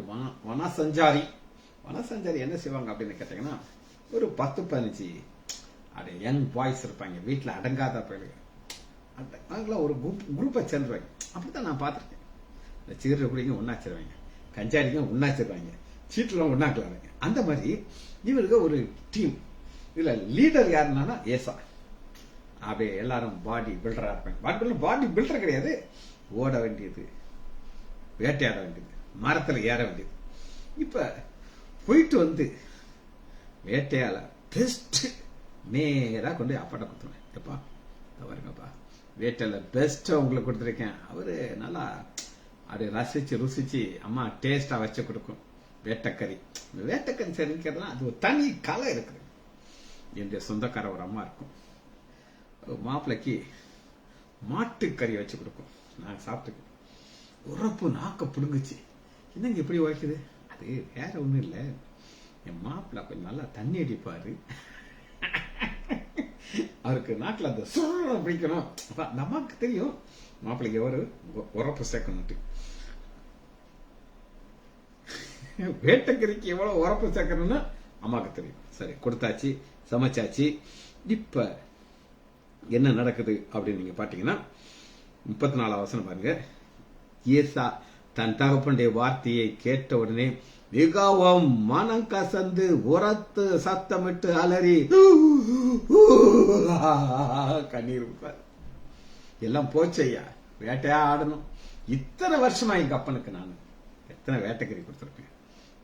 வனசஞ்சாரி. வனசஞ்சாரி என்ன செய்வாங்க அப்படின்னு கேட்டீங்கன்னா, ஒரு 10-15 யங் பாய்ஸ் இருப்பாங்க, வீட்டில் அடங்காத பயிலுங்க. அவங்களாம் ஒரு குரூப்பை சேர்ந்துருவாங்க. அப்படித்தான் நான் பார்த்துருக்கேன். இந்த சீரரை குடிங்க ஒன்னாச்சிருவாங்க, கஞ்சாடிங்க ஒன்னாச்சிருவாங்க, சீட்டுலாம் ஒன்னாக்கலாங்க. அந்த மாதிரி இவருக்கு ஒரு டீம். இதுல லீடர் யாருன்னா ஏசா. அப்படியே எல்லாரும் பாடி பில்டரா இருப்பாங்க. பாடி பில்டர் கிடையாது, ஓட வேண்டியது, வேட்டையாட வேண்டியது, மரத்துல ஏற வேண்டியது. இப்ப போயிட்டு வந்து வேட்டையால பெஸ்ட் நேரா கொண்டு அப்பாட்ட கொடுத்துருவேன். எப்பா பாருங்கப்பா, வேட்டையில பெஸ்ட் உங்களுக்கு கொடுத்துருக்கேன். அவரு நல்லா அப்படி ரசிச்சு ருசிச்சு அம்மா டேஸ்டா வச்சு கொடுக்கும் வேட்டைக்கறி. இந்த வேட்டைக்கறி சரிக்கிறதுனா அது ஒரு தனி கலை இருக்குது. என்னுடைய சொந்தக்கார ஒரு அம்மா இருக்கும், மாப்பிள்ளைக்கு மாட்டுக்கறி வச்சு கொடுக்கும். நான் சாப்பிட்டுக்கேன். உரப்பு நாக்க பிடுங்குச்சு. என்னங்க இப்படி உரைக்குது? அது வேற ஒண்ணும் இல்லை, என் மாப்பிள்ளை கொஞ்சம் நல்லா தண்ணி அடிப்பாரு, அவருக்கு நாக்கில் அந்த சுழ பிடிக்கணும். நமக்கு தெரியும் மாப்பிள்ளைக்கு ஒரு உரப்பு சேர்க்கணும். வேட்டைக்கறிக்கு எவ்வளவு உரப்பு சேர்க்கணும்னு அம்மாவுக்கு தெரியும். சரி, கொடுத்தாச்சு, சமைச்சாச்சு. இப்ப என்ன நடக்குது அப்படின்னு நீங்க பாத்தீங்கன்னா, 34வது வசனம் பாருங்க. ஏசா தன் தகப்பனுடைய வார்த்தையை கேட்ட உடனே மிகவும் மனம் கசந்து உரத்து சத்தமிட்டு அலறி கண்ணீர் விட்டார். எல்லாம் போச்சையா, வேட்டையா ஆடணும். இத்தனை வருஷமா எங்க அப்பனுக்கு நான் எத்தனை வேட்டைக்கறி கொடுத்துருப்பேன்,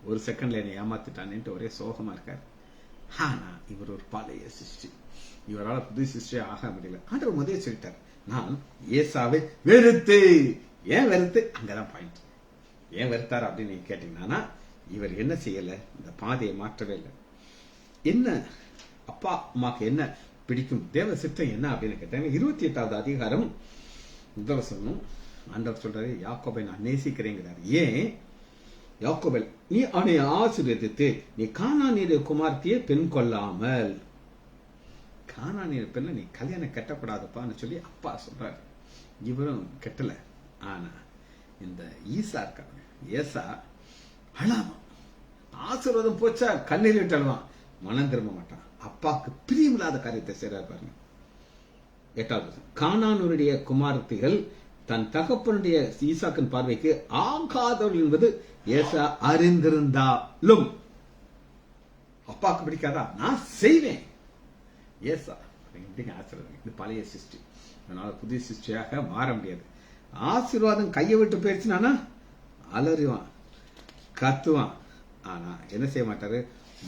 ஒரு செகண்ட்ல என்னை ஏமாத்திட்டானேன்ட்டு ஒரே சோகமா இருக்காரு. ஆனா இவர் ஒரு பழைய சிருஷ்டி, இவரால் புது சிருஷ்டி ஆக முடியல. ஆண்டவர் முதல்ல சொல்லிட்டார், நான் ஏசாவை வெறுத்து. ஏன் வெறுத்து? அங்கதான் பாயிண்ட். ஏன் வெறுத்தார் அப்படின்னு நீங்க கேட்டீங்கன்னா, இவர் என்ன செய்யல, இந்த பாதையை மாற்றவே இல்லை. என்ன அப்பா அம்மாக்கு என்ன பிடிக்கும், தேவ சித்தம் என்ன அப்படின்னு கேட்டாங்க. 28வது அதிகாரம் முதல் வசனம் ஆண்டவர் சொல்றாரு, யாக்கோபை நான் நேசிக்கிறேங்கிறார். ஏன் யாக்கோபல், நீ அவனை ஆசீர்வதித்து நீ கானானிய குமார்த்தியை பெண் கொள்ளாமல். கானானிய பெண்ண நீ கல்யாணம் கட்டக்கூடாதுப்பான்னு சொல்லி அப்பா சொல்றாரு. இவரும் கெட்டல. ஆனா இந்த ஈசா இருக்காங்க, ஏசா அழாமா, ஆசீர்வாதம் போச்சா கண்ணீர் விட்டு அழுவான், மனம் திரும்ப மாட்டான். அப்பாவுக்கு பிரியமில்லாத காரியத்தை செய்யறாரு பாருங்க. 8வது, கானானுடைய குமாரத்திகள் தன் தகப்பனுடைய ஈசாக்கின் பார்வைக்கு ஆகாதவர்கள் என்பது ஏசா அறிந்திருந்தாலும். அப்பாவுக்கு பிடிக்காதா? நான் செய்வேன். ஏசா எப்படிங்க ஆசீர்வாதம்? இது பழைய சிருஷ்டி, அதனால புதிய சிருஷ்டியாக மாற முடியாது. ஆசீர்வாதம் கையை விட்டு போயிடுச்சுனா அலறிவான், கத்துவான். ஆனா என்ன செய்ய மாட்டாரு,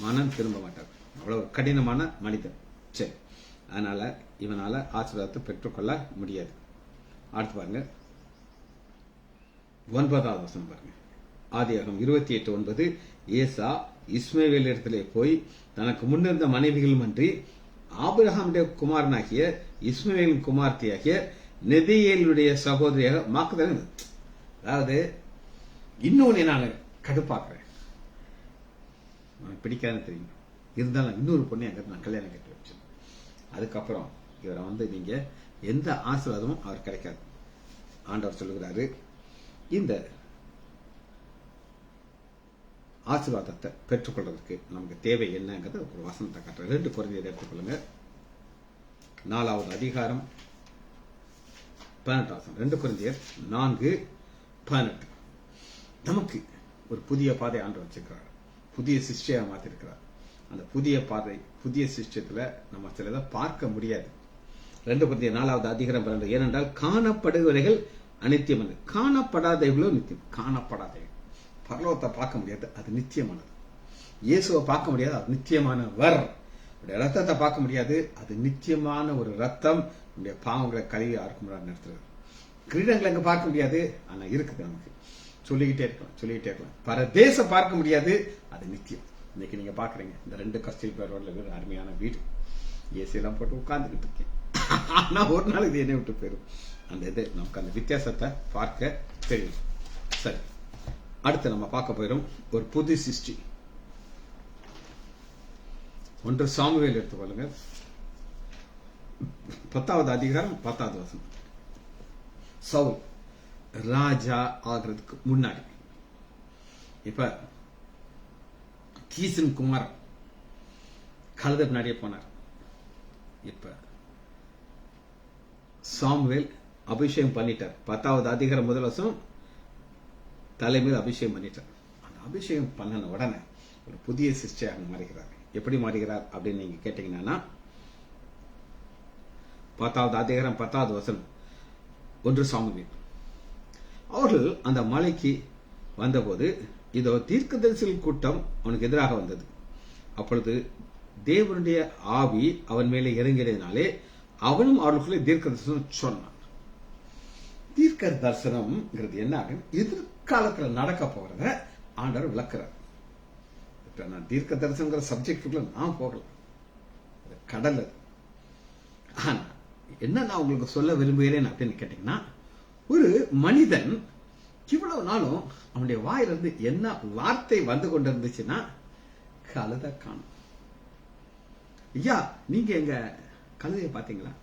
மனம் திரும்ப மாட்டார். அவ்வளவு கடினமான மனிதன். சரி, அதனால இவனால ஆசீர்வாதத்தை பெற்றுக்கொள்ள முடியாது. அடுத்து பாருங்க 9வது வசனம் பாருங்க. ஆதியாகமம் 28:9. ஏசா இஸ்மவேல் இடத்திலே போய் தனக்கு முன்னிருந்த மனைவிகளும் அன்றி ஆபிரகாமுடைய குமாரனாகிய இஸ்மவேலின் குமார்த்தியாகிய நெதியேலுடைய சகோதரியாக மாக்குதல். அதாவது இன்னொன்னு நான் கடுப்பாக்குறேன், பிடிக்காதுன்னு தெரியும், இருந்தாலும் இன்னொரு பொண்ணை அங்க நான் கல்யாணம் கட்டி வச்சேன். அதுக்கப்புறம் இவரை நீங்க எந்த ஆசீர்வாதமும் அவர் கிடைக்காது. ஆண்டவர் சொல்லுகிறாரு, இந்த ஆசீர்வாதத்தை பெற்றுக்கொள்றதுக்கு நமக்கு தேவை என்னங்கிறது ஒரு வசனத்தை காட்டுறேன். 2 கொரிந்தியர் எடுத்துக்கொள்ளுங்க, 4வது அதிகாரம் 18. 2 கொரிந்தியர் 4:18. நமக்கு ஒரு புதிய பாதை ஆண்டு வச்சிருக்கிறார், புதிய சிஷ்டியா மாத்திருக்கிறார். அந்த புதிய பாதை, புதிய சிஷ்டத்துல நம்ம சிலதை பார்க்க முடியாது. 2 கொரிந்தியர் 4வது அதிகாரம் 12. ஏனென்றால் காணப்படுகிறவைகள் அநித்தியம், காணப்படாதவைகளோ நித்தியம். காணப்படாதவை பரலோகத்தை பார்க்க முடியாது, அது நித்தியமானது. இயேசுவை பார்க்க முடியாது, அது நித்தியமானவர். ரத்தத்தை பார்க்க முடியாது, அது நித்தியமான ஒரு ரத்தம். நம்முடைய பாவங்களை கழுவி ஆர்க்கும் நடத்துறது. கிரீடங்களை எங்க பார்க்க முடியாது, ஆனா இருக்குது நமக்கு. சொல்லிக்கிட்டே இருக்கலாம். பரதேசம் பார்க்க முடியாது, அது நித்தியம். இன்னைக்கு நீங்க பாக்குறீங்க இந்த 2 கஸ்தூரி ரோட்ல இருக்கிற அருமையான வீடு, ஏசி எல்லாம் போட்டு உட்கார்ந்துக்கிட்டு இருக்கேன். ஆனா ஒரு நாள் இது என்னை விட்டு போயிடும். அந்த இது நமக்கு அந்த வித்தியாசத்தை பார்க்க தெரியும். சரி, அடுத்து நம்ம பார்க்க போயிடும் ஒரு புது சிருஷ்டி. 1 சாமுவேல் எடுத்துக்கொள்ளுங்க, 10வது அதிகாரம் 10வது வசனம். சவுல் ராஜா ஆகிறதுக்கு முன்னாடி, இப்ப கீசன் குமார் கழுத பின்னாடியே போனார். இப்ப சாமுவேல் அபிஷேகம் பண்ணிட்டார். 10வது அதிகாரம் 1 வசனம், தலைமையில் அபிஷேகம் பண்ணிட்டார். அந்த அபிஷேகம் பண்ணன உடனே ஒரு புதிய சிருஷ்டியாக மாறுகிறார். எப்படி மாறுகிறார் அப்படின்னு நீங்க கேட்டீங்கன்னா, 10வது அதிகாரம் 10வது வசனம், 1 சாமுவேல். அவர்கள் அந்த மலைக்கு வந்தபோது இதோ தீர்க்கதரிசிகள் கூட்டம் அவனுக்கு எதிராக வந்தது. அப்பொழுது தேவனுடைய ஆவி அவன் மேலே இறங்கியதினாலே அவனும் அவர்களுக்குள்ளே தீர்க்க தரிசனம் சொன்னான். தீர்க்க தரிசனம்ங்கிறது என்ன, எதிர்காலத்தில் நடக்க போகிறத ஆண்டவர் விளக்குறார். நான் தீர்க்க தரிசனங்கிற சப்ஜெக்டுக்குள்ள நான் போகல, கடல் அது. ஆனா என்ன நான் உங்களுக்கு சொல்ல விரும்புகிறேன் அப்படின்னு கேட்டீங்கன்னா, ஒரு மனிதன் இவ்வளவு நாளும் அவனுடைய வாயிலிருந்து என்ன வார்த்தை வந்து கொண்டிருந்துச்சுன்னா, கழுத காணும். ஐயா நீங்க எங்க கழுதைய பாத்தீங்களா?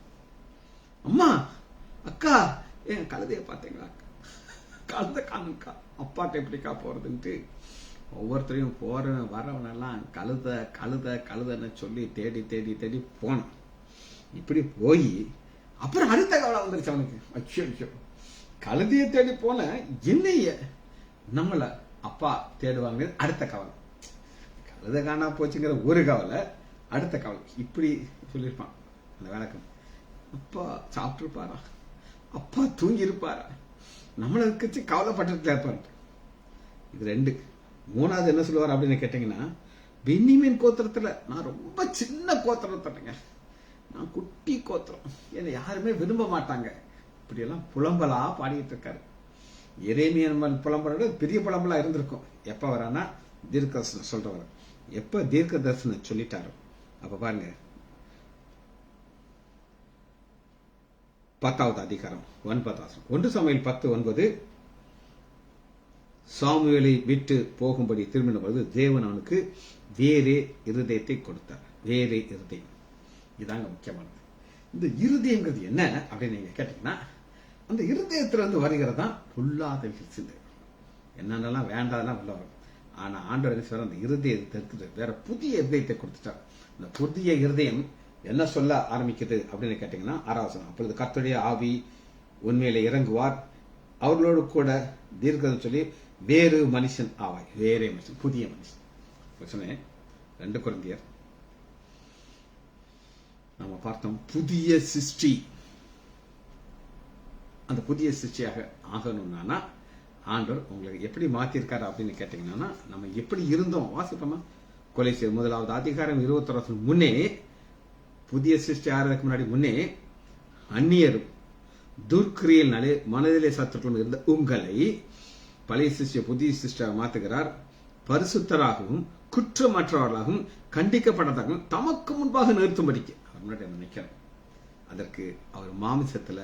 அம்மா அக்கா என் கழுதைய பாத்தீங்களா? கழுத காணுக்கா, அப்பாட்ட எப்படிக்கா போறதுன்ட்டு ஒவ்வொருத்தரையும் போறவன் வரவனெல்லாம் கழுத கழுத கழுதன்னு சொல்லி தேடி தேடி தேடி போனான். இப்படி போய் அப்புறம் அடுத்த கவலை வந்துருச்சு அவனுக்கு. அச்சோ, கழுதைய தேடி போன என்னைய நம்மள அப்பா தேடுவாங்க. அடுத்த கவலை, கழுத காணா போச்சுங்கிற ஒரு கவலை, அடுத்த கவலை. இப்படி சொல்லியிருப்பான் அந்த விளக்கம். அப்பா சாப்பிட்டு இருப்பாரா, அப்பா தூங்கி இருப்பாரா, நம்மளை கட்சி கவலைப்பட்டு இருப்பாரு. இது 2. 3வது என்ன சொல்லுவார் அப்படின்னு கேட்டீங்கன்னா, பென்னிமீன் கோத்திரத்துல நான் ரொம்ப சின்ன கோத்திரத்தங்க, நான் குட்டி கோத்திரம், என்னை யாருமே விரும்ப மாட்டாங்க. இப்படி எல்லாம் புலம்பலா பாடிட்டு இருக்காரு. எரேமியன் புலம்பலோட பெரிய புலம்பலா இருந்திருக்கும். எப்ப வரானா தீர்க்க தரிசனம் சொல்றவர். எப்ப தீர்க்க தரிசனம் சொல்லிட்டாரோ அப்ப பாருங்க, 10வது அதிகாரம் 9. 1 சாமுவேல் 10:9. சாமுவேலை விட்டு போகும்படி திரும்பின பொழுது தேவன் அவனுக்கு வேறே இருதயத்தை கொடுத்தார். வேறே இருதயம், இதாங்க முக்கியமானது. இந்த இருதயங்கிறது என்ன அப்படின்னு நீங்க கேட்டீங்கன்னா, அந்த இருதயத்திலிருந்து வருகிறதா பொல்லாதவைகள் சிந்தை, என்னென்னலாம் வேண்டாதெல்லாம் உள்ள வரும். ஆனா ஆண்டவர் அந்த இருதயத்தை வேற புதிய இருதயத்தை கொடுத்துட்டார். இந்த புதிய இருதயம் என்ன சொல்ல ஆரம்பிக்குது அப்படின்னு கேட்டீங்கன்னா, 6வது வசனம். அப்பொழுது கர்த்தருடைய ஆவி உண்மையில இறங்குவார், அவர்களோடு கூட தீர்க்கதரிசனம் சொல்லி வேறு மனுஷன் ஆவாய். வேறே மனுஷன், புதிய மனுஷன் சொன்னேன். 2 கொரிந்தியர் நம்ம பார்த்தோம், புதிய சிருஷ்டி. அந்த புதிய சிருஷ்டியாக ஆகணும்னா ஆண்டவர் உங்களுக்கு எப்படி மாத்திருக்காரு அப்படின்னு கேட்டீங்கன்னா, நம்ம எப்படி இருந்தோம் வாசிப்போமா? கொலைசியர் 1வது அதிகாரம் 21 முன்னே, புதிய சிருஷ்டி ஆகிறதுக்கு முன்னாடி முன்னே அந்நியரும் துர்க்கிரியல்னாலே மனதிலே சத்துக்களும் இருந்த உங்களை பழைய சிருஷ்டியை புதிய சிருஷ்டியாக மாத்துகிறார். பரிசுத்தராகவும் குற்றமற்றவர்களாகவும் கண்டிக்கப்பட்டதாகவும் தமக்கு முன்பாக நிறுத்தும்படிக்கு அவர் முன்னாடி நினைக்கிறோம். அதற்கு அவர் மாமிசத்துல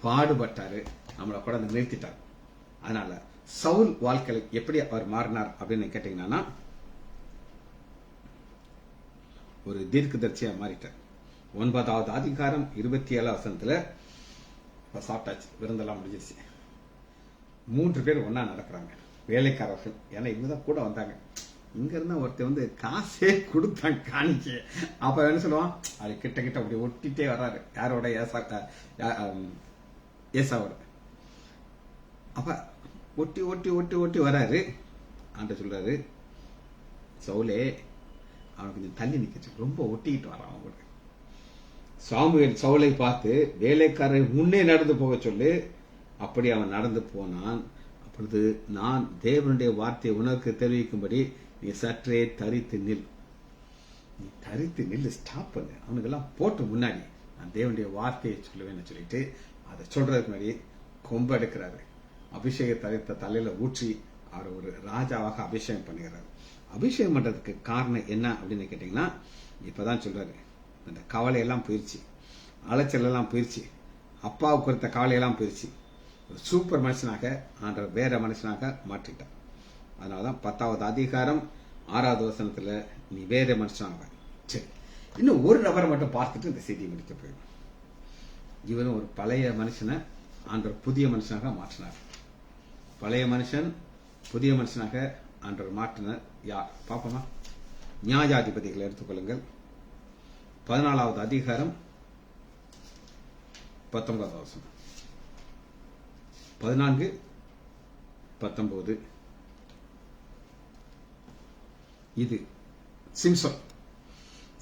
பாடுபட்டாரு, நம்மளை கூட நிறுத்திட்டார். அதனால சவுல் வாழ்க்கையில எப்படி அவர் மாறினார் அப்படின்னு கேட்டீங்கன்னா, ஒரு தீர்க்கதரிசியா மாறிட்டார். 9வது அதிகாரம் 27 வசனத்துல சாப்பிட்டாச்சு, விருந்தெல்லாம் முடிஞ்சிருச்சு. 3 பேர் ஒன்னா நடக்கிறாங்க, வேலைக்காரர்கள். ஏன்னா இவங்கதான் கூட வந்தாங்க. இங்க இருந்தா ஒருத்தர் வந்து காசே கொடுத்தான் காணிக்க. அப்ப என்ன சொல்லுவான், அது கிட்ட கிட்ட அப்படி ஒட்டிட்டே வர்றாரு. யாரோட? ஏசாவோட. அப்ப ஒட்டி ஒட்டி ஒட்டி ஒட்டி வராரு. ஆண்ட சொல்றாரு, சவுலே அவன் கொஞ்சம் தள்ளி நிக்க, ரொம்ப ஒட்டிக்கிட்டு வரான் அவன் கூட. சாமுவேல் சவுலை பார்த்து, வேலைக்காரர் முன்னே நடந்து போக சொல்லு. அப்படி அவன் நடந்து போனான். அப்பொழுது, நான் தேவனுடைய வார்த்தையை உனக்கு தெரிவிக்கும்படி நீ சற்றே தரித்து நில். நீ தரித்து நில், ஸ்டாப் பண்ணு. அவனுக்கெல்லாம் போட்டு முன்னாடி நான் தேவனுடைய வார்த்தையை சொல்லுவேன்னு சொல்லிட்டு அதை சொல்றதுக்கு முன்னாடி கொம்பு எடுக்கிறாரு. அபிஷேக தரித்த தலையில ஊற்றி அவர் ஒரு ராஜாவாக அபிஷேகம் பண்ணுகிறார். அபிஷேகம் பண்றதுக்கு காரணம் என்ன அப்படின்னு கேட்டீங்கன்னா, இப்பதான் சொல்றாரு, அந்த கவலையெல்லாம் போயிடுச்சு, அலைச்சல் எல்லாம் போயிடுச்சு, அப்பாவுக்கு கொடுத்த கவலையெல்லாம் போயிடுச்சு. ஒரு சூப்பர் மனுஷனாக ஆண்டவர் வேற மனுஷனாக மாற்றிட்டார். அதனாலதான் 10வது அதிகாரம் 6வது வசனத்துல நீ வேற மனுஷனாக. சரி, இன்னும் ஒரு நபரை மட்டும் பார்த்துட்டு இந்த செய்தியை முடிக்க போயிடும். இவனும் ஒரு பழைய மனுஷனை ஆண்டவர் புதிய மனுஷனாக மாற்றினார். பழைய மனுஷன் புதிய மனுஷனாக ஆண்டவர் மாற்றினார். யார் பாப்போமா? நியாயாதிபதிகளை எடுத்துக்கொள்ளுங்கள். 14வது அதிகாரம் 19வது வசனம். 14, 19. இது சிம்சோன்.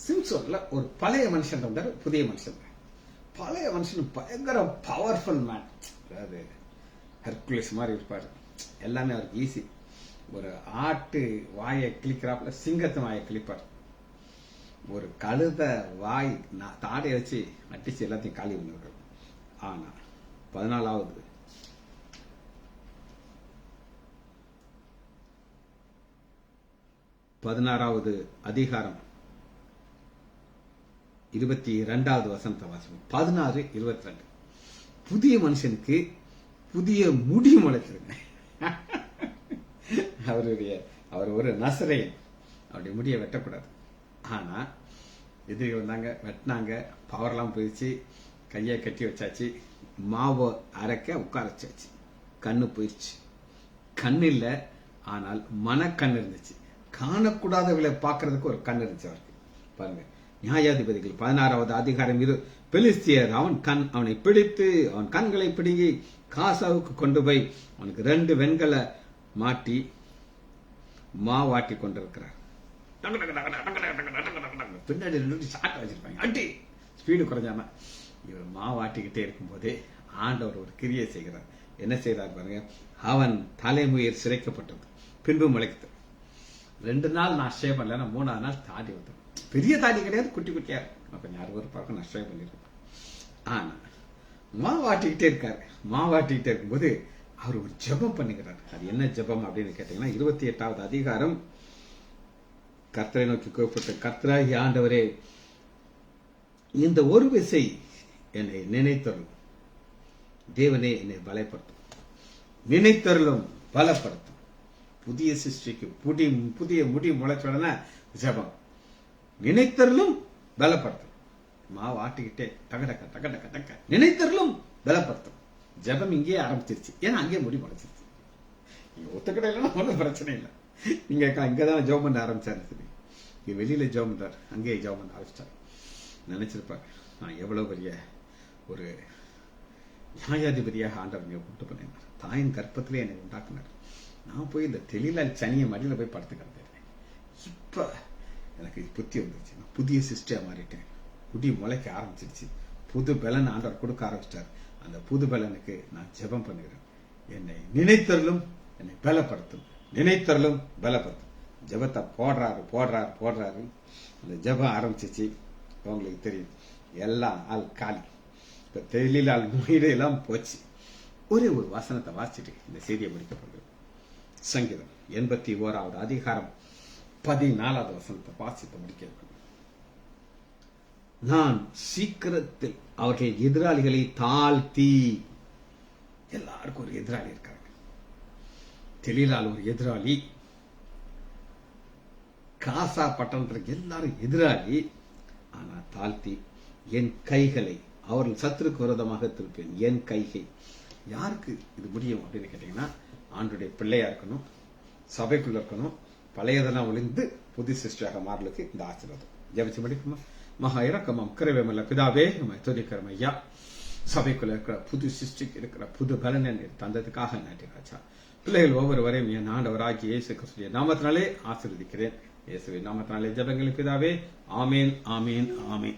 சிம்சோன்ல ஒரு பழைய மனுஷன் இருந்தாரு, புதிய மனுஷன். பழைய மனுஷன் பயங்கர பவர்ஃபுல் மேன். அதாவது ஹெர்குலிஸ் மாதிரி இருப்பாரு. எல்லாமே அவருக்கு ஈஸி. ஒரு ஆட்டு வாயை கிளிக்கிறாப்புல சிங்கத்து வாயை கிளிப்பார். ஒரு கழுத வாய் தாடையை வச்சு அடிச்சு எல்லாத்தையும் காலி பண்ணுவார்கள். ஆனா 16வது அதிகாரம் 22வது வசனத்தை வாசிப்போம். 16, 22. புதிய மனுஷனுக்கு புதிய முடி முளைச்சிருங்க. அவர் ஒரு நசரேயன். அவருடைய முடியை வெட்டக்கூடாது. ஆனா எதிரி வந்தாங்க, வெட்டினாங்க, பவர்லாம் போயிடுச்சு, கையை கட்டி வச்சாச்சு, மாவை அரைக்க உட்கார வச்சாச்சு. கண்ணு போயிடுச்சு. கண்ணு இல்ல, ஆனால் மனக்கண் இருந்துச்சு. காணக்கூடாதவர்களை பார்க்கறதுக்கு ஒரு கண் இருந்துச்சு அவருக்கு. பாருங்க, நியாயாதிபதிகள் 16வது அதிகாரம். இது பெலிஸ்தியர் அவனை பிடித்து அவன் கண்களை பிடுங்கி காசாவுக்கு கொண்டு போய் அவனுக்கு 2 வெண்கல மாட்டி மாவாட்டி கொண்டிருக்கிறார். பின்னாடி 2 சாட்டை வச்சிருப்பாங்க, அட்டி ஸ்பீடு குறைஞ்சாம. இவர் மாவாட்டிக்கிட்டே இருக்கும் போதே ஆண்டவர் ஒரு கிரியை செய்கிறார். என்ன செய்தார் பாருங்க. அவன் தலைமுயர் சிரைக்கப்பட்டது, பின்பு முளைக்குது. 2 நாள் நான் ஷேவ் பண்ணல, 3வது நாள் தாடி வந்து, பெரிய தாடி கிடையாது, குட்டி குட்டியா இருக்கும். கொஞ்சம் 60 பார்க்க நான் ஷேவ் பண்ணிருக்கேன். ஆனா மாவாட்டிக்கிட்டே இருக்காரு. மாவாட்டிக்கிட்டே இருக்கும்போது அவர் ஒரு ஜெபம் பண்ணுகிறார். அது என்ன ஜெபம் அப்படின்னு கேட்டீங்கன்னா, 28வது அதிகாரம். கர்த்தரை நோக்கி கூப்பிட்டு, கர்த்தராகிய ஆண்டவரே, இந்த ஒரு விசை என்னை நினைத்தருளும். தேவனே என்னை பலப்படுத்தும், நினைத்தருளும், பலப்படுத்தும். புதிய சிருஷ்டிக்கு புதிய முடி முளைச்ச உடனே ஜெபம். நினைத்தருளும், பலப்படுத்தும். மாவு ஆட்டிக்கிட்டே டக டக்க டக டக்க டக்க, நினைத்தருளும், பலப்படுத்தும். ஜெபம் இங்கேயே ஆரம்பிச்சிருச்சு. ஏன்னா அங்கேயே முடி முளைச்சிருச்சு. நீங்க ஒத்துக்கிட்ட இல்லைன்னா ஒன்றும் பிரச்சனை இல்லை. நீங்க இங்கதான் ஜெபம் பண்ண ஆரம்பிச்சாரு. சரி, இங்க வெளியில ஜெபம் பண்றாரு, அங்கேயே ஜெபம் பண்ண ஆரம்பிச்சாரு. நினைச்சிருப்பாரு, நான் எவ்வளவு பெரிய ஒரு நியாயாதிபதியாக ஆண்டவர் கூப்பிட்டு பண்ணினார். தாயின் கற்பத்திலே என்னை உண்டாக்குனார். நான் போய் இந்த தெளிலால் சனியை மடியில போய் படுத்து கிடந்தேன். இப்ப எனக்கு புத்தி வந்துருச்சு. நான் புதிய சிஸ்டியா மாறிட்டேன். குடி முளைக்க ஆரம்பிச்சிருச்சு. புது பலன் ஆண்டவர் கொடுக்க ஆரம்பிச்சிட்டார். அந்த புது பலனுக்கு நான் ஜெபம் பண்ணுகிறேன். என்னை நினைத்தருளும், என்னை பலப்படுத்தும், நினைத்தருளும், பலப்படுத்தும். ஜெபத்தை போடுறாரு. அந்த ஜெபம் ஆரம்பிச்சிச்சு. உங்களுக்கு தெரியும், எல்லாம் ஆள் காலி. இப்ப தெளிலால் முயடு எல்லாம் போச்சு. ஒரே ஒரு வசனத்தை வாசிச்சுட்டு இந்த செய்தியை முடிக்கப்படுது. சங்கீதம் 81வது அதிகாரம் 14வது வசனத்தை வாசித்து முடிக்க. நான் சீக்கிரத்தில் அவர்கள் எதிராளிகளை தாழ்த்தி. எல்லாருக்கும் ஒரு எதிராளி இருக்காங்க. தெளிலால் ஒரு எதிராளி, காசா பட்டணத்திற்கு எல்லாரும் எதிராளி. ஆனா தாழ்த்தி என் கைகளை அவர்கள் சத்துருக்கு விரோதமாக திருப்பேன். என் கைகை. யாருக்கு இது முடியும் அப்படின்னு கேட்டீங்கன்னா, ஆண்டுடைய பிள்ளையா இருக்கணும், சபைக்குள்ள இருக்கணும், பழையதெல்லாம் ஒளிந்து புது சிருஷ்டியாக மாறலுக்கு இந்த ஆசீர்வாதம் ஜெபிச்சு முடிக்குமா. மகா இரக்கமாம் கிருபையுள்ள பிதாவே உம்மை துதிக்கிறோம் ஐயா. சபைக்குள்ள இருக்கிற புது சிருஷ்டிக்கு இருக்கிற புது பலனை தந்ததுக்காக நன்றி ராஜா. பிள்ளைகள் ஒவ்வொருவரையும் என் ஆண்டவராகிய இயேசு கிறிஸ்துவின் நாமத்தினாலே ஆசீர்வதிக்கிறேன். இயேசுவின் நாமத்தினாலே ஜெபங்கள் பிதாவே. ஆமேன், ஆமேன், ஆமேன்.